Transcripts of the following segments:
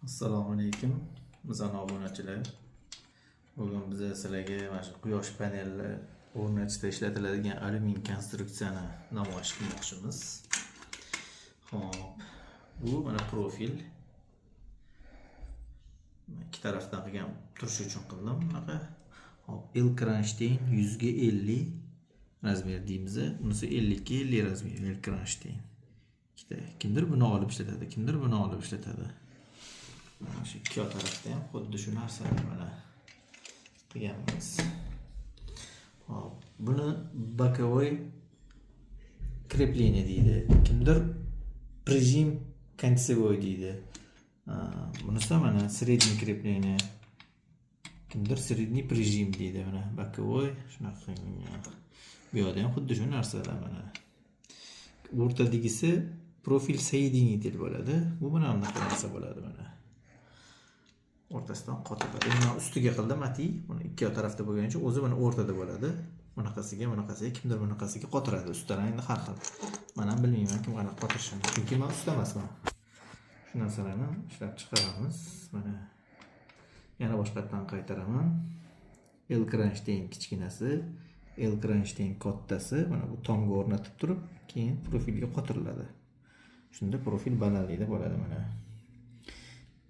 Assalomu alaykum, bizning obunachilar. Bugun biz sizlarga mana shu quyosh paneli o'rnatishda ishlatiladigan alyumin konstruksiyani namoyish qilmoqchimiz. Xo'p, bu mana profil. Ikki tarafdan qilgan turish uchun qildim bunaqa. Hop, L Kronstein 100 ga 50 razmer deymiz. Bunisi 50 ga 50 razmer L Kronstein. Kimdir buni olib ishlatadi, kimdir buni olib ishlatadi. Shu ikki tarafda ham xuddi shu narsani mana qilganmiz. Hop, buni боковой крепление deydi. Kimdir прижим концевой deydi. Bunisi mana средний крепление. Kimdir средний прижим deydi. Mana боковой shunaqa. Bu yerda ham xuddi shu narsalar mana. O'rtadagisi profil соединитель bo'ladi. Bu mana bunaqa narsa bo'ladi mana. O'rtasidan qotiradi. Men ustiga qildim ati. Buni ikki tarafda bo'lgani uchun o'zi mana o'rtada bo'ladi. Bunaqasiga, kimdir bunaqasiga qotiradi. Ustidan endi har xil. Men ham bilmayman kim qanaqa qotirishini. Chunki men usta emasman. Shu narsalarni ishlab chiqaramiz. Mana yana boshqatdan qaytaraman. L Kronstein kichkinasi, L Kronstein kattasi mana bu tomga o'rnatib turib, keyin profilga qotiriladi. Shunda profil balandlikda bo'ladi mana.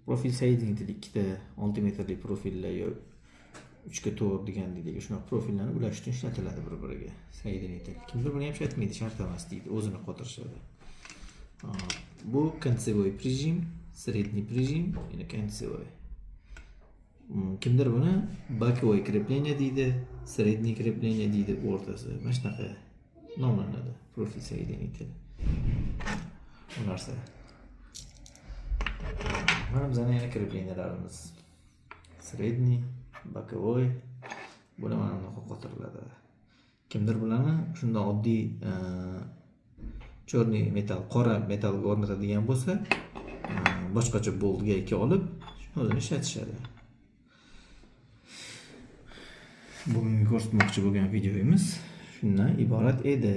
Profil soedinитель ikkita 6 metrlik profillar yo 3 ga 4 degandek shunaqa profillarni ulash uchun ishlatiladi bir-biriga. Soedinитель. Kimdir buni ham ishlatmaydi, shart emas deydi, o'zini qotirishadi. Bu концевой прижим, средний прижим, yana концевой. Kimdir buni боковой крепление deydi, средний крепление deydi, o'rtasi. Mana shunaqa nomlanadi. Profil soedinитель. Bu narsa. Mana bizning yana kreplenyalarimiz. Средний, боковой, bular mana bunaqa qotiriladi. Kimdir bularni shunda oddiy черный metal, qora metalga o'rnatadigan bo'lsa, boshqacha boltga olib, o'zini ishlatishadi. Bugungi ko'rsatmoqchi bo'lgan videomiz shundan iborat edi.